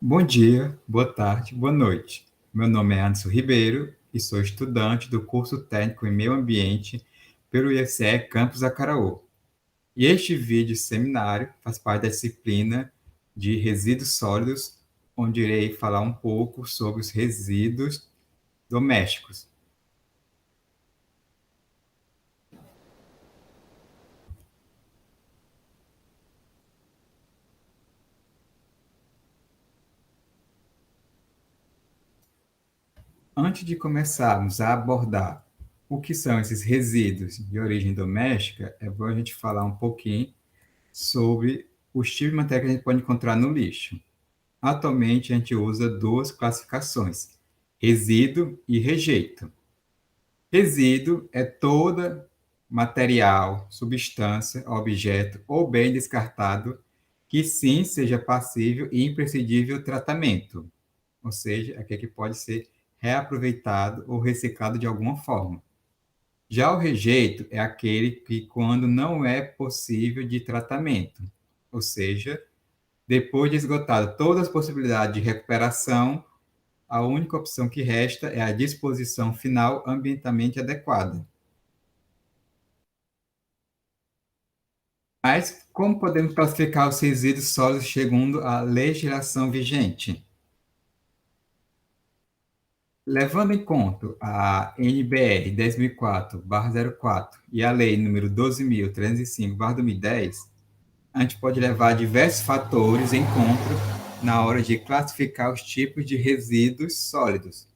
Bom dia, boa tarde, boa noite. Meu nome é Anderson Ribeiro e sou estudante do curso técnico em Meio Ambiente pelo IFCE Campus Acaraú. E este vídeo seminário faz parte da disciplina de resíduos sólidos, onde irei falar um pouco sobre os resíduos domésticos. Antes de começarmos a abordar o que são esses resíduos de origem doméstica, é bom a gente falar um pouquinho sobre os tipos de matéria que a gente pode encontrar no lixo. Atualmente, a gente usa duas classificações: resíduo e rejeito. Resíduo é toda material, substância, objeto ou bem descartado que sim seja passível e imprescindível tratamento, ou seja, aquele que pode ser reaproveitado ou reciclado de alguma forma. Já o rejeito é aquele que, quando não é possível de tratamento, ou seja, depois de esgotado todas as possibilidades de recuperação, a única opção que resta é a disposição final ambientalmente adequada. Mas como podemos classificar os resíduos sólidos segundo a legislação vigente? Levando em conta a NBR 10.004/04 e a Lei nº 12.305/2010, a gente pode levar diversos fatores em conta na hora de classificar os tipos de resíduos sólidos,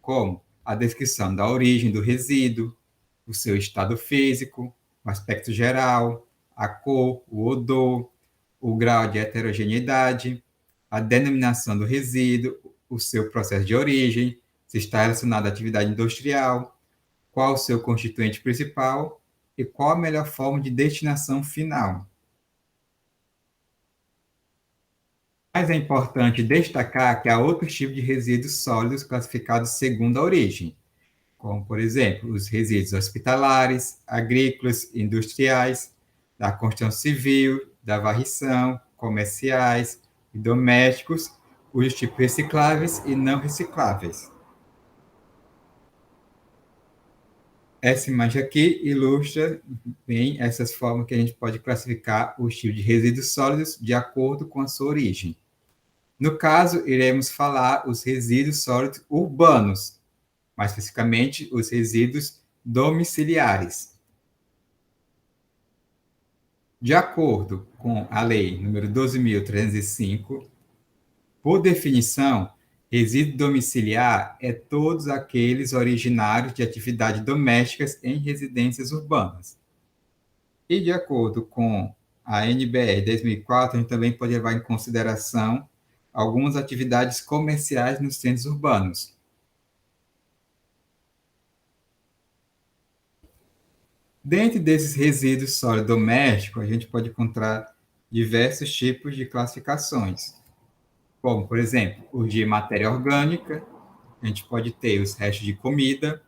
como a descrição da origem do resíduo, o seu estado físico, o aspecto geral, a cor, o odor, o grau de heterogeneidade, a denominação do resíduo, o seu processo de origem, se está relacionado à atividade industrial, qual o seu constituinte principal e qual a melhor forma de destinação final. Mas é importante destacar que há outros tipos de resíduos sólidos classificados segundo a origem, como, por exemplo, os resíduos hospitalares, agrícolas, industriais, da construção civil, da varrição, comerciais e domésticos, os tipos recicláveis e não recicláveis. Essa imagem aqui ilustra bem essas formas que a gente pode classificar os tipos de resíduos sólidos de acordo com a sua origem. No caso, iremos falar os resíduos sólidos urbanos, mais especificamente os resíduos domiciliares. De acordo com a Lei nº 12.305, por definição, resíduo domiciliar é todos aqueles originários de atividades domésticas em residências urbanas. E de acordo com a NBR 2004, a gente também pode levar em consideração algumas atividades comerciais nos centros urbanos. Dentro desses resíduos sólidos domésticos, a gente pode encontrar diversos tipos de classificações, como, por exemplo, os de matéria orgânica, a gente pode ter os restos de comida,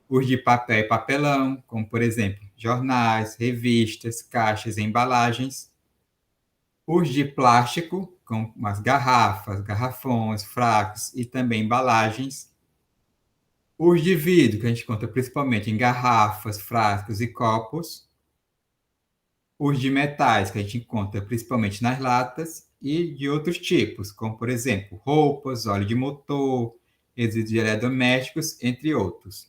os de papel e papelão, como, por exemplo, jornais, revistas, caixas e embalagens, os de plástico, como as garrafas, garrafões, frascos e também embalagens, os de vidro, que a gente encontra principalmente em garrafas, frascos e copos, os de metais, que a gente encontra principalmente nas latas, e de outros tipos, como, por exemplo, roupas, óleo de motor, resíduos de eletrodomésticos, entre outros.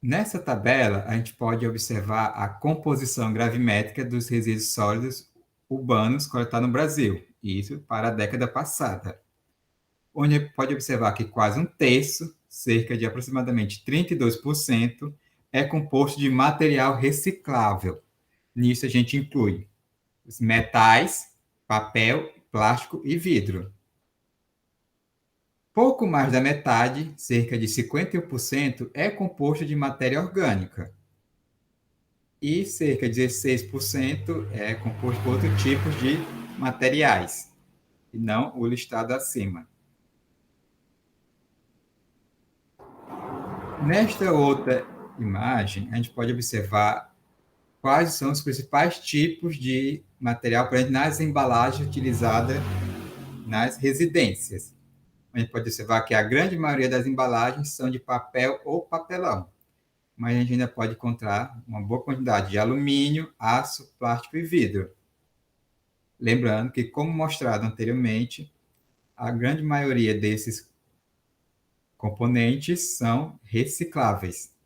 Nessa tabela, a gente pode observar a composição gravimétrica dos resíduos sólidos urbanos coletados no Brasil, isso para a década passada, onde pode observar que quase um terço, cerca de aproximadamente 32%, é composto de material reciclável. Nisso a gente inclui os metais, papel, plástico e vidro. Pouco mais da metade, cerca de 51%, é composto de matéria orgânica. E cerca de 16% é composto por outros tipos de materiais, e não o listado acima. Nesta outra imagem, a gente pode observar quais são os principais tipos de material, por exemplo, nas embalagens utilizadas nas residências. A gente pode observar que a grande maioria das embalagens são de papel ou papelão, mas a gente ainda pode encontrar uma boa quantidade de alumínio, aço, plástico e vidro. Lembrando que, como mostrado anteriormente, a grande maioria desses componentes são recicláveis.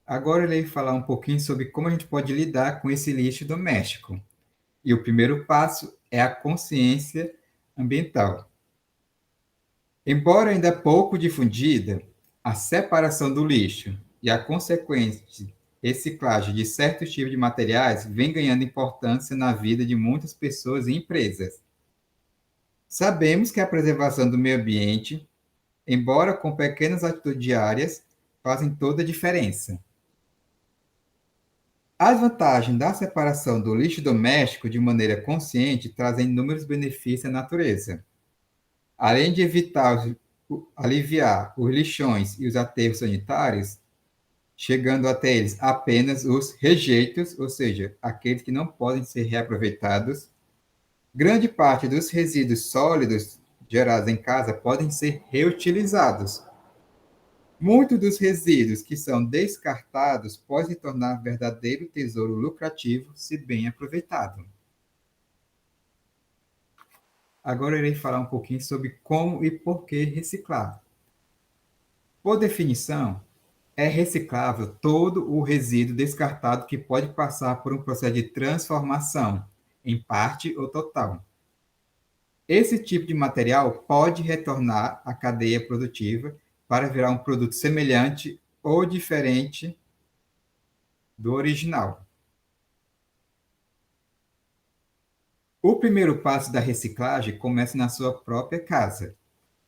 Agora eu irei falar um pouquinho sobre como a gente pode lidar com esse lixo doméstico. E o primeiro passo é a consciência ambiental. Embora ainda pouco difundida, a separação do lixo e a consequente reciclagem de certos tipos de materiais vem ganhando importância na vida de muitas pessoas e empresas. Sabemos que a preservação do meio ambiente, embora com pequenas atitudes diárias, fazem toda a diferença. As vantagens da separação do lixo doméstico de maneira consciente trazem inúmeros benefícios à natureza. Além de aliviar os lixões e os aterros sanitários, chegando até eles apenas os rejeitos, ou seja, aqueles que não podem ser reaproveitados, grande parte dos resíduos sólidos gerados em casa podem ser reutilizados. Muitos dos resíduos que são descartados podem se tornar verdadeiro tesouro lucrativo se bem aproveitado. Agora eu irei falar um pouquinho sobre como e por que reciclar. Por definição, é reciclável todo o resíduo descartado que pode passar por um processo de transformação, em parte ou total. Esse tipo de material pode retornar à cadeia produtiva para virar um produto semelhante ou diferente do original. O primeiro passo da reciclagem começa na sua própria casa,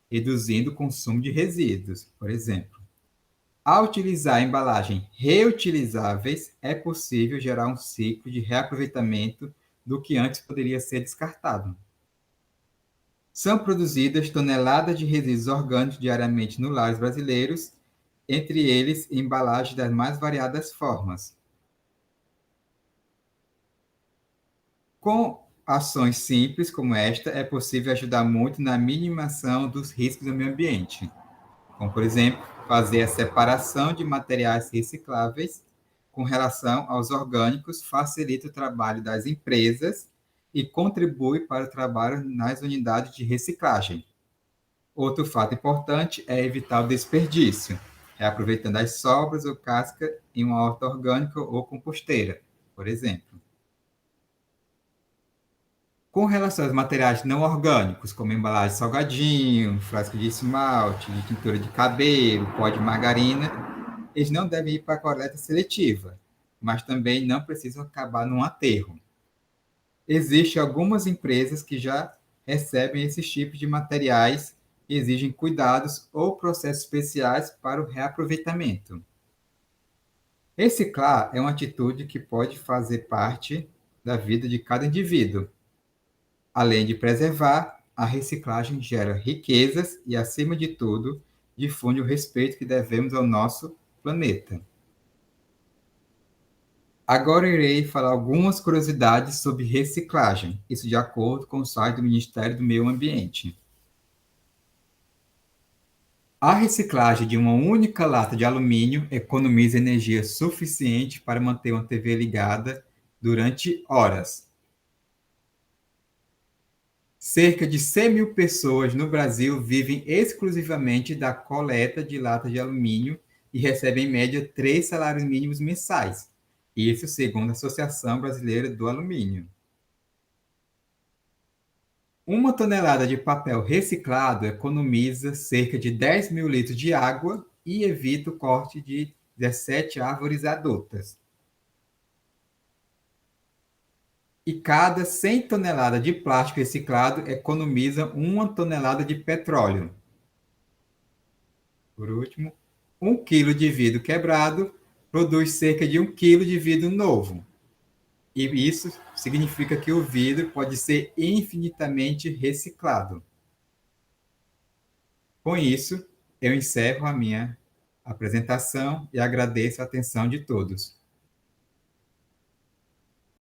reduzindo o consumo de resíduos, por exemplo. Ao utilizar embalagens reutilizáveis, é possível gerar um ciclo de reaproveitamento do que antes poderia ser descartado. São produzidas toneladas de resíduos orgânicos diariamente nos lares brasileiros, entre eles embalagens das mais variadas formas. Com ações simples como esta, é possível ajudar muito na minimização dos riscos do meio ambiente, como, por exemplo, fazer a separação de materiais recicláveis com relação aos orgânicos facilita o trabalho das empresas e contribui para o trabalho nas unidades de reciclagem. Outro fato importante é evitar o desperdício, reaproveitando as sobras ou casca em uma horta orgânica ou composteira, por exemplo. Com relação aos materiais não orgânicos, como embalagem de salgadinho, frasco de esmalte, de tintura de cabelo, pó de margarina, eles não devem ir para a coleta seletiva, mas também não precisam acabar num aterro. Existem algumas empresas que já recebem esses tipos de materiais e exigem cuidados ou processos especiais para o reaproveitamento. Reciclar é uma atitude que pode fazer parte da vida de cada indivíduo. Além de preservar, a reciclagem gera riquezas e, acima de tudo, difunde o respeito que devemos ao nosso planeta. Agora irei falar algumas curiosidades sobre reciclagem, isso de acordo com o site do Ministério do Meio Ambiente. A reciclagem de uma única lata de alumínio economiza energia suficiente para manter uma TV ligada durante horas. Cerca de 100 mil pessoas no Brasil vivem exclusivamente da coleta de latas de alumínio e recebem, em média, 3 salários mínimos mensais. Isso segundo a Associação Brasileira do Alumínio. Uma tonelada de papel reciclado economiza cerca de 10 mil litros de água e evita o corte de 17 árvores adultas. E cada 100 toneladas de plástico reciclado economiza 1 tonelada de petróleo. Por último, 1 quilo de vidro quebrado produz cerca de 1 quilo de vidro novo. E isso significa que o vidro pode ser infinitamente reciclado. Com isso, eu encerro a minha apresentação e agradeço a atenção de todos.